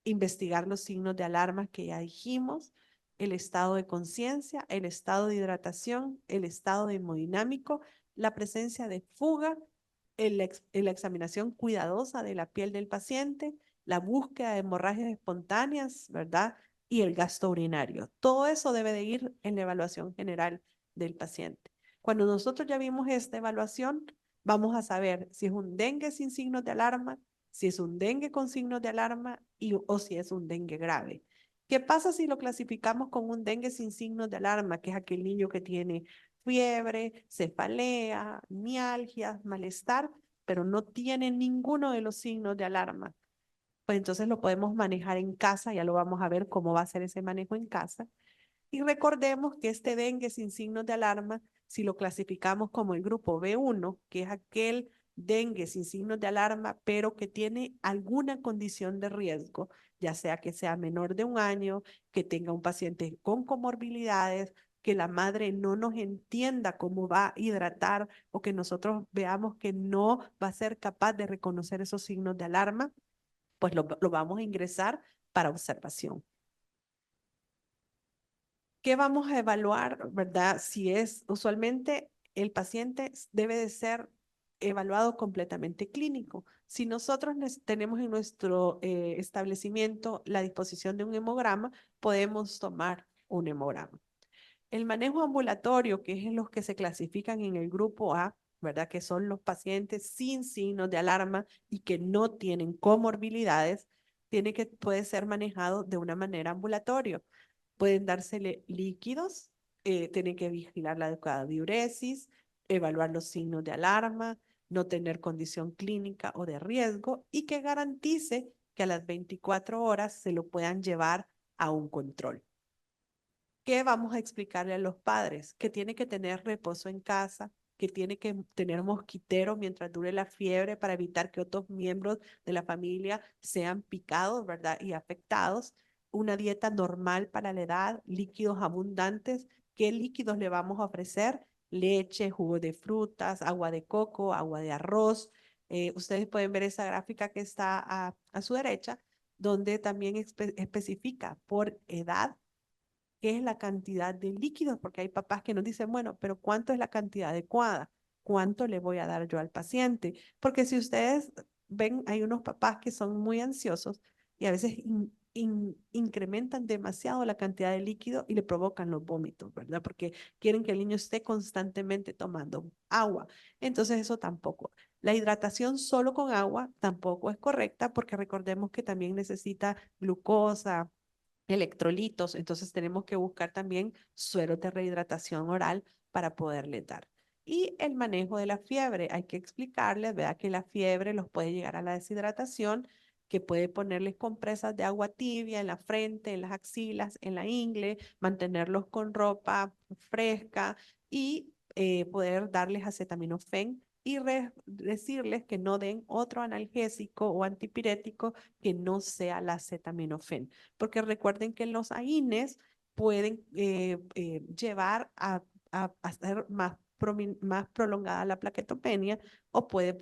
investigar los signos de alarma que ya dijimos, el estado de conciencia, el estado de hidratación, el estado hemodinámico, la presencia de fuga, la examinación cuidadosa de la piel del paciente, la búsqueda de hemorragias espontáneas, ¿verdad? Y el gasto urinario. Todo eso debe de ir en la evaluación general del paciente. Cuando nosotros ya vimos esta evaluación, vamos a saber si es un dengue sin signos de alarma, si es un dengue con signos de alarma o si es un dengue grave. ¿Qué pasa si lo clasificamos con un dengue sin signos de alarma, que es aquel niño que tiene fiebre, cefalea, mialgias, malestar, pero no tiene ninguno de los signos de alarma? Pues entonces lo podemos manejar en casa, ya lo vamos a ver cómo va a ser ese manejo en casa. Y recordemos que este dengue sin signos de alarma, si lo clasificamos como el grupo B1, que es aquel dengue sin signos de alarma, pero que tiene alguna condición de riesgo, ya sea que sea menor de 1 año, que tenga un paciente con comorbilidades que la madre no nos entienda cómo va a hidratar o que nosotros veamos que no va a ser capaz de reconocer esos signos de alarma, pues lo vamos a ingresar para observación. ¿Qué vamos a evaluar, verdad? Si es, usualmente el paciente debe de ser evaluado completamente clínico. Si nosotros tenemos en nuestro establecimiento la disposición de un hemograma, podemos tomar un hemograma. El manejo ambulatorio, que es los que se clasifican en el grupo A, ¿verdad? Que son los pacientes sin signos de alarma y que no tienen comorbilidades, puede ser manejado de una manera ambulatoria. Pueden dársele líquidos, tienen que vigilar la adecuada diuresis, evaluar los signos de alarma, no tener condición clínica o de riesgo y que garantice que a las 24 horas se lo puedan llevar a un control. ¿Qué vamos a explicarle a los padres? Que tiene que tener reposo en casa, que tiene que tener mosquitero mientras dure la fiebre para evitar que otros miembros de la familia sean picados, ¿verdad? Y afectados. Una dieta normal para la edad, líquidos abundantes. ¿Qué líquidos le vamos a ofrecer? Leche, jugo de frutas, agua de coco, agua de arroz. Ustedes pueden ver esa gráfica que está a su derecha, donde también especifica por edad qué es la cantidad de líquidos, porque hay papás que nos dicen, bueno, pero ¿cuánto es la cantidad adecuada? ¿Cuánto le voy a dar yo al paciente? Porque si ustedes ven, hay unos papás que son muy ansiosos y a veces incrementan demasiado la cantidad de líquido y le provocan los vómitos, ¿verdad? Porque quieren que el niño esté constantemente tomando agua. Entonces eso tampoco. La hidratación solo con agua tampoco es correcta porque recordemos que también necesita glucosa, electrolitos, entonces tenemos que buscar también sueros de rehidratación oral para poderle dar. Y el manejo de la fiebre, hay que explicarles, ¿verdad? Que la fiebre los puede llegar a la deshidratación, que puede ponerles compresas de agua tibia en la frente, en las axilas, en la ingle, mantenerlos con ropa fresca y poder darles acetaminofén y decirles que no den otro analgésico o antipirético que no sea la acetaminofén, porque recuerden que los AINES pueden llevar a hacer más prolongada la plaquetopenia o puede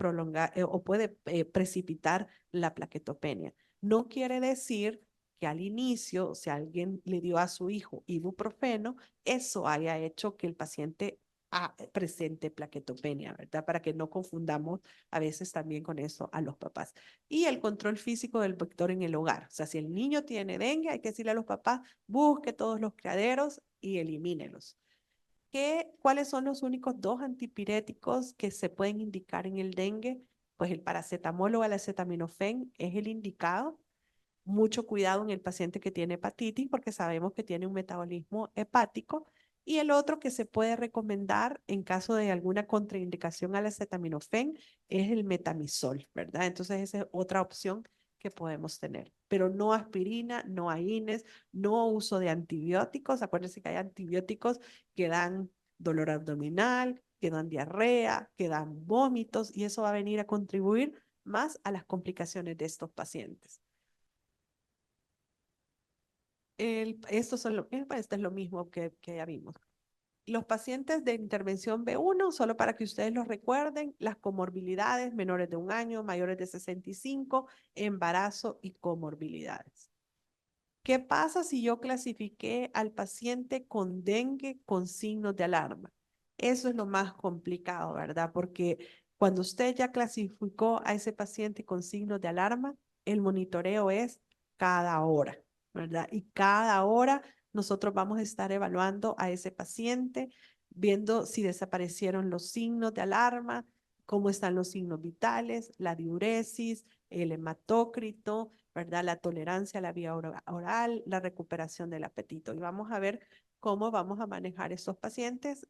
precipitar la plaquetopenia. No quiere decir que al inicio, si alguien le dio a su hijo ibuprofeno, eso haya hecho que el paciente presente plaquetopenia, ¿verdad? Para que no confundamos a veces también con eso a los papás. Y el control físico del vector en el hogar. O sea, si el niño tiene dengue, hay que decirle a los papás, busque todos los criaderos y elimínelos. ¿Cuáles son los únicos dos antipiréticos que se pueden indicar en el dengue? Pues el paracetamol o el acetaminofén es el indicado. Mucho cuidado en el paciente que tiene hepatitis porque sabemos que tiene un metabolismo hepático. Y el otro que se puede recomendar en caso de alguna contraindicación al acetaminofén es el metamizol, ¿verdad? Entonces esa es otra opción que podemos tener. Pero no aspirina, no AINES, no uso de antibióticos. Acuérdense que hay antibióticos que dan dolor abdominal, que dan diarrea, que dan vómitos y eso va a venir a contribuir más a las complicaciones de estos pacientes. Esto es lo mismo que ya vimos. Los pacientes de intervención B1, solo para que ustedes los recuerden, las comorbilidades, menores de 1 año, mayores de 65, embarazo y comorbilidades. ¿Qué pasa si yo clasifiqué al paciente con dengue con signos de alarma? Eso es lo más complicado, ¿verdad? Porque cuando usted ya clasificó a ese paciente con signos de alarma, el monitoreo es cada hora, ¿verdad? Y cada hora nosotros vamos a estar evaluando a ese paciente, viendo si desaparecieron los signos de alarma, cómo están los signos vitales, la diuresis, el hematócrito, ¿verdad? La tolerancia a la vía oral, la recuperación del apetito. Y vamos a ver cómo vamos a manejar estos pacientes.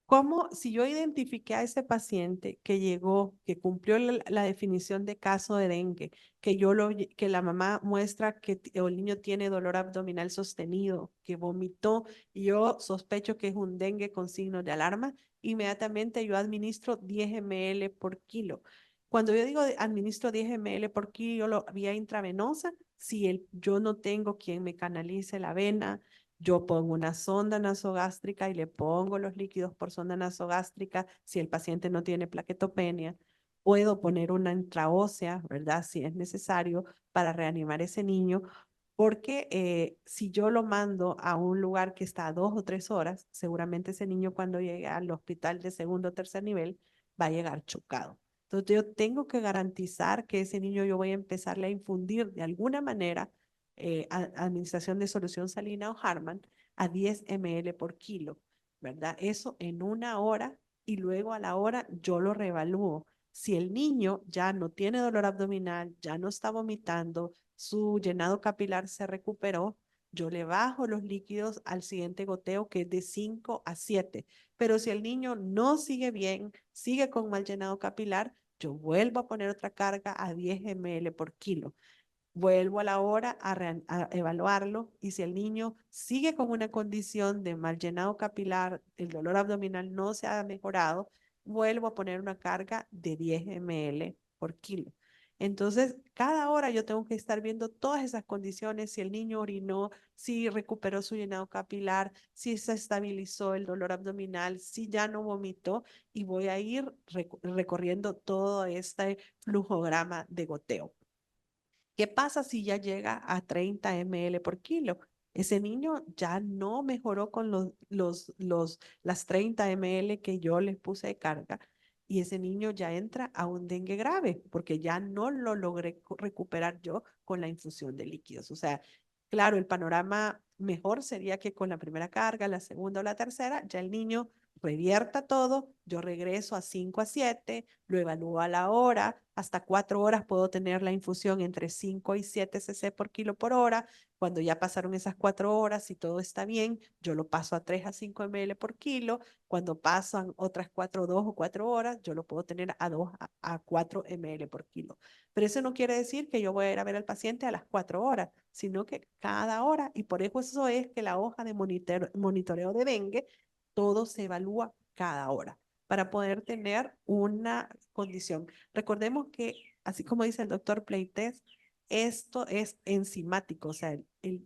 ¿Cómo, si yo identifiqué a ese paciente que llegó, que cumplió la definición de caso de dengue, que la mamá muestra que o el niño tiene dolor abdominal sostenido, que vomitó, y yo sospecho que es un dengue con signos de alarma, inmediatamente yo administro 10 ml por kilo. Cuando yo digo administro 10 ml por kilo vía intravenosa, si yo no tengo quien me canalice la vena, Yo pongo una sonda nasogástrica y le pongo los líquidos por sonda nasogástrica si el paciente no tiene plaquetopenia. Puedo poner una intraósea, ¿verdad? Si es necesario para reanimar ese niño, porque si yo lo mando a un lugar que está a 2 o 3 horas, seguramente ese niño cuando llegue al hospital de segundo o tercer nivel va a llegar chocado. Entonces yo tengo que garantizar que ese niño yo voy a empezarle a infundir de alguna manera administración de solución salina o Harman a 10 ml por kilo, ¿verdad? Eso en 1 hora y luego a la hora yo lo reevalúo. Si el niño ya no tiene dolor abdominal, ya no está vomitando, su llenado capilar se recuperó, yo le bajo los líquidos al siguiente goteo que es de 5 a 7. Pero si el niño no sigue bien, sigue con mal llenado capilar, yo vuelvo a poner otra carga a 10 ml por kilo. Vuelvo a la hora a evaluarlo y si el niño sigue con una condición de mal llenado capilar, el dolor abdominal no se ha mejorado, vuelvo a poner una carga de 10 ml por kilo. Entonces, cada hora yo tengo que estar viendo todas esas condiciones, si el niño orinó, si recuperó su llenado capilar, si se estabilizó el dolor abdominal, si ya no vomitó y voy a ir recorriendo todo este flujograma de goteo. ¿Qué pasa si ya llega a 30 ml por kilo? Ese niño ya no mejoró con las 30 ml que yo les puse de carga y ese niño ya entra a un dengue grave porque ya no lo logré recuperar yo con la infusión de líquidos. O sea, claro, el panorama mejor sería que con la primera carga, la segunda o la tercera, ya el niño revierta todo, yo regreso a 5 a 7, lo evalúo a la hora, hasta 4 horas puedo tener la infusión entre 5 y 7 cc por kilo por hora. Cuando ya pasaron esas 4 horas y todo está bien, yo lo paso a 3 a 5 ml por kilo. Cuando pasan otras 4, 2 o 4 horas, yo lo puedo tener a 2 a 4 ml por kilo. Pero eso no quiere decir que yo voy a ir a ver al paciente a las 4 horas, sino que cada hora, y por eso es que la hoja de monitoreo de dengue, todo se evalúa cada hora para poder tener una condición. Recordemos que, así como dice el doctor Pleites, esto es enzimático, o sea,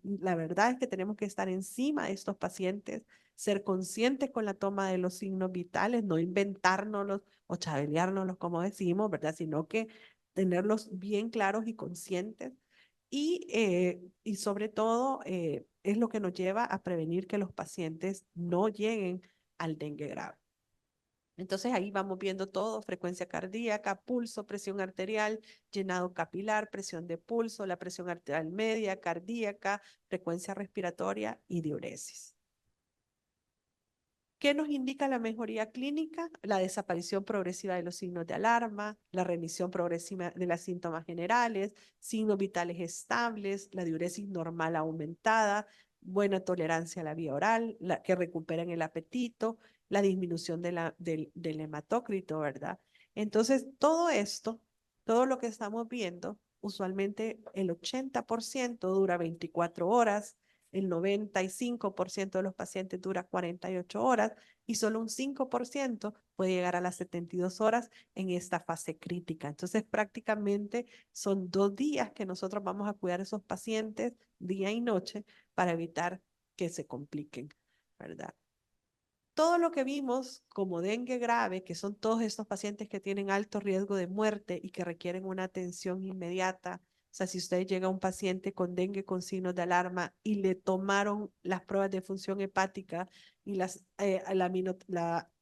la verdad es que tenemos que estar encima de estos pacientes, ser conscientes con la toma de los signos vitales, no inventárnoslos o chabeleárnoslos, como decimos, ¿verdad? Sino que tenerlos bien claros y conscientes. Y sobre todo, es lo que nos lleva a prevenir que los pacientes no lleguen al dengue grave. Entonces ahí vamos viendo todo, frecuencia cardíaca, pulso, presión arterial, llenado capilar, presión de pulso, la presión arterial media, cardíaca, frecuencia respiratoria y diuresis. ¿Qué nos indica la mejoría clínica? La desaparición progresiva de los signos de alarma, la remisión progresiva de los síntomas generales, signos vitales estables, la diuresis normal aumentada, buena tolerancia a la vía oral, que recuperan el apetito, la disminución del hematócrito, ¿verdad? Entonces, todo esto, todo lo que estamos viendo, usualmente el 80% dura 24 horas, el 95% de los pacientes dura 48 horas y solo un 5% puede llegar a las 72 horas en esta fase crítica. Entonces, prácticamente son 2 días que nosotros vamos a cuidar a esos pacientes día y noche para evitar que se compliquen, ¿verdad? Todo lo que vimos como dengue grave, que son todos estos pacientes que tienen alto riesgo de muerte y que requieren una atención inmediata. O sea, si usted llega a un paciente con dengue con signos de alarma y le tomaron las pruebas de función hepática y la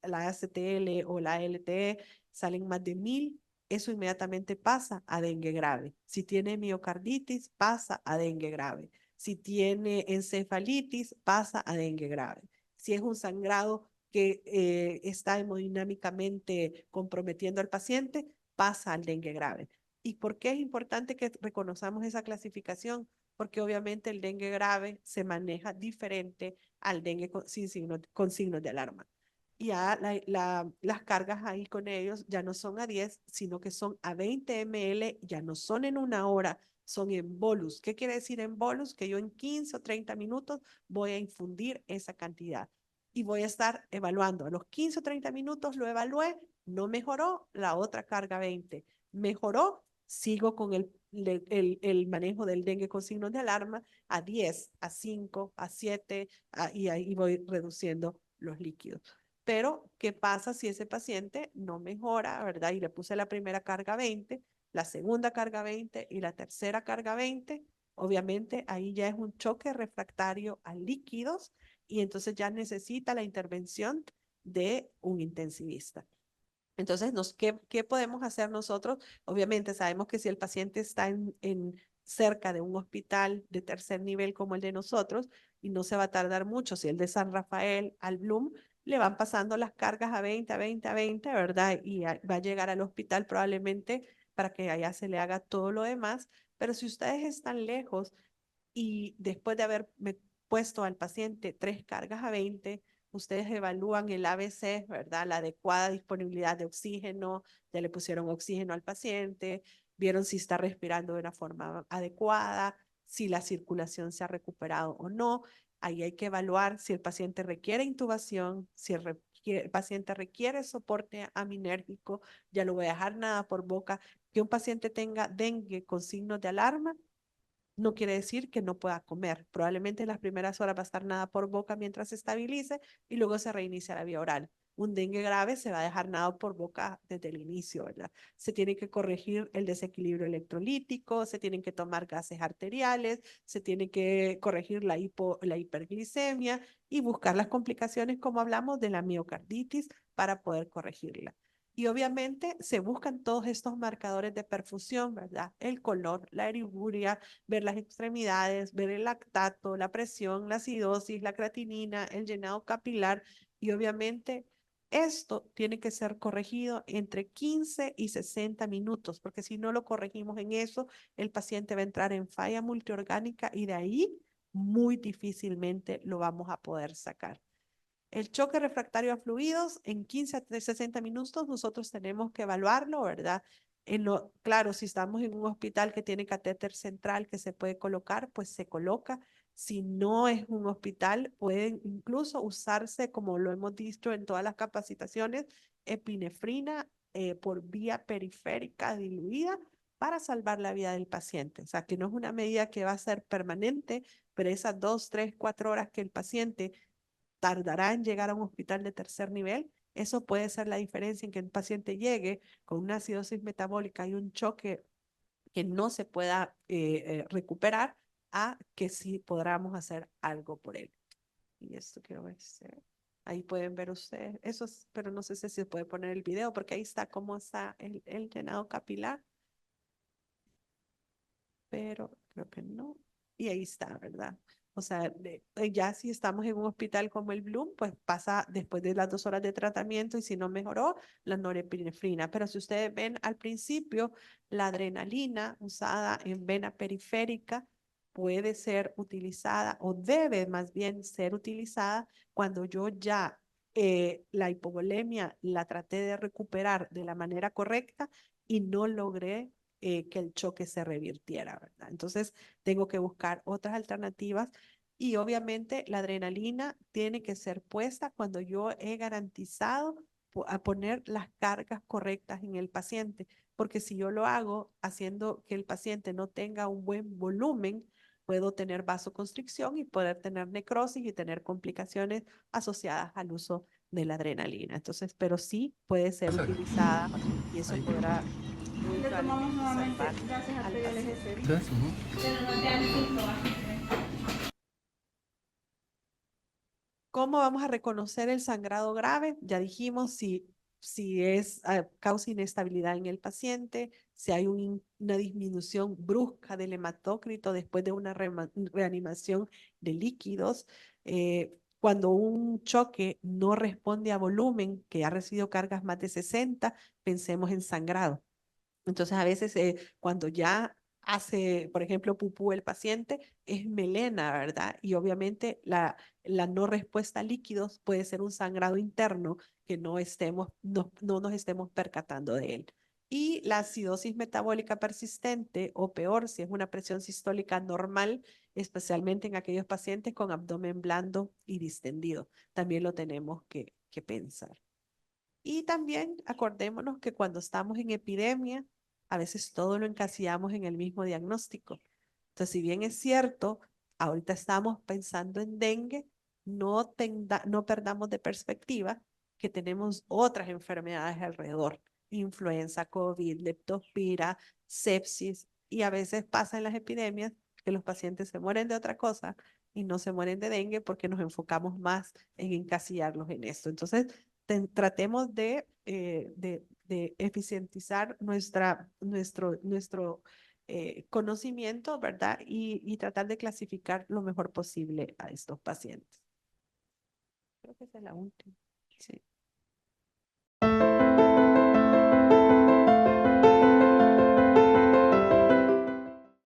ACTL o la LTE salen más de 1000, eso inmediatamente pasa a dengue grave. Si tiene miocarditis, pasa a dengue grave. Si tiene encefalitis, pasa a dengue grave. Si es un sangrado que está hemodinámicamente comprometiendo al paciente, pasa al dengue grave. ¿Y por qué es importante que reconozcamos esa clasificación? Porque obviamente el dengue grave se maneja diferente al dengue con signos de alarma. Y ya las cargas ahí con ellos ya no son a 10, sino que son a 20 ml, ya no son en 1 hora, son en bolus. ¿Qué quiere decir en bolus? Que yo en 15 o 30 minutos voy a infundir esa cantidad y voy a estar evaluando. A los 15 o 30 minutos lo evalué, no mejoró, la otra carga 20. Mejoró, sigo con el manejo del dengue con signos de alarma a 10, a 5, a 7, y ahí voy reduciendo los líquidos. Pero, ¿qué pasa si ese paciente no mejora, verdad? Y le puse la primera carga 20, la segunda carga 20 y la tercera carga 20. Obviamente, ahí ya es un choque refractario a líquidos y entonces ya necesita la intervención de un intensivista. Entonces, ¿qué podemos hacer nosotros? Obviamente sabemos que si el paciente está cerca de un hospital de tercer nivel como el de nosotros, y no se va a tardar mucho, si el de San Rafael al Bloom, le van pasando las cargas a 20, a 20, a 20, ¿verdad? Y va a llegar al hospital probablemente para que allá se le haga todo lo demás. Pero si ustedes están lejos y después de haber puesto al paciente 3 cargas a 20, ustedes evalúan el ABC, ¿verdad? La adecuada disponibilidad de oxígeno, ya le pusieron oxígeno al paciente, vieron si está respirando de una forma adecuada, si la circulación se ha recuperado o no. Ahí hay que evaluar si el paciente requiere intubación, si el paciente requiere soporte aminérgico, ya lo voy a dejar nada por boca. Que un paciente tenga dengue con signos de alarma no quiere decir que no pueda comer. Probablemente en las primeras horas va a estar nada por boca mientras se estabilice y luego se reinicia la vía oral. Un dengue grave se va a dejar nada por boca desde el inicio, ¿verdad? Se tiene que corregir el desequilibrio electrolítico, se tienen que tomar gases arteriales, se tiene que corregir la hiperglicemia y buscar las complicaciones, como hablamos, de la miocarditis para poder corregirla. Y obviamente se buscan todos estos marcadores de perfusión, ¿verdad? El color, la eriuria, ver las extremidades, ver el lactato, la presión, la acidosis, la creatinina, el llenado capilar y obviamente esto tiene que ser corregido entre 15 y 60 minutos, porque si no lo corregimos en eso, el paciente va a entrar en falla multiorgánica y de ahí muy difícilmente lo vamos a poder sacar. El choque refractario a fluidos, en 15 a 60 minutos nosotros tenemos que evaluarlo, ¿verdad? Claro, si estamos en un hospital que tiene catéter central que se puede colocar, pues se coloca. Si no es un hospital, pueden incluso usarse, como lo hemos dicho en todas las capacitaciones, epinefrina por vía periférica diluida para salvar la vida del paciente. O sea, que no es una medida que va a ser permanente, pero esas 2, 3, 4 horas que el paciente tardará en llegar a un hospital de tercer nivel, eso puede ser la diferencia en que el paciente llegue con una acidosis metabólica y un choque que no se pueda recuperar a que sí podamos hacer algo por él. Y esto quiero ver. Ahí pueden ver ustedes, pero no sé si se puede poner el video porque ahí está cómo está el llenado capilar, pero creo que no. Y ahí está, ¿verdad? O sea, ya si estamos en un hospital como el Bloom, pues pasa después de las 2 horas de tratamiento y si no mejoró, la norepinefrina. Pero si ustedes ven al principio, la adrenalina usada en vena periférica puede ser utilizada o debe más bien ser utilizada cuando yo ya la hipovolemia la traté de recuperar de la manera correcta y no logré que el choque se revirtiera, ¿verdad? Entonces, tengo que buscar otras alternativas y obviamente la adrenalina tiene que ser puesta cuando yo he garantizado a poner las cargas correctas en el paciente, porque si yo lo hago haciendo que el paciente no tenga un buen volumen, puedo tener vasoconstricción y poder tener necrosis y tener complicaciones asociadas al uso de la adrenalina. Entonces, pero sí puede ser utilizada y eso podrá muy Le tomamos probablemente nuevamente salvar gases al arteriales paciente. ese día. Pero no te han visto así. ¿Cómo vamos a reconocer el sangrado grave? Ya dijimos si es causa inestabilidad en el paciente, si hay una disminución brusca del hematócrito después de una reanimación de líquidos, cuando un choque no responde a volumen, que ha recibido cargas más de 60, pensemos en sangrado. Entonces, a veces cuando ya hace, por ejemplo, pupú el paciente, es melena, ¿verdad? Y obviamente la no respuesta a líquidos puede ser un sangrado interno que no nos estemos percatando de él. Y la acidosis metabólica persistente, o peor, si es una presión sistólica normal, especialmente en aquellos pacientes con abdomen blando y distendido, también lo tenemos que pensar. Y también acordémonos que cuando estamos en epidemia, a veces todo lo encasillamos en el mismo diagnóstico. Entonces, si bien es cierto, ahorita estamos pensando en dengue, no perdamos de perspectiva que tenemos otras enfermedades alrededor, influenza, COVID, leptospira, sepsis, y a veces pasa en las epidemias que los pacientes se mueren de otra cosa y no se mueren de dengue porque nos enfocamos más en encasillarlos en esto. Entonces, tratemos de eficientizar nuestro conocimiento, ¿verdad? Y tratar de clasificar lo mejor posible a estos pacientes. Creo que esa es la última. Sí.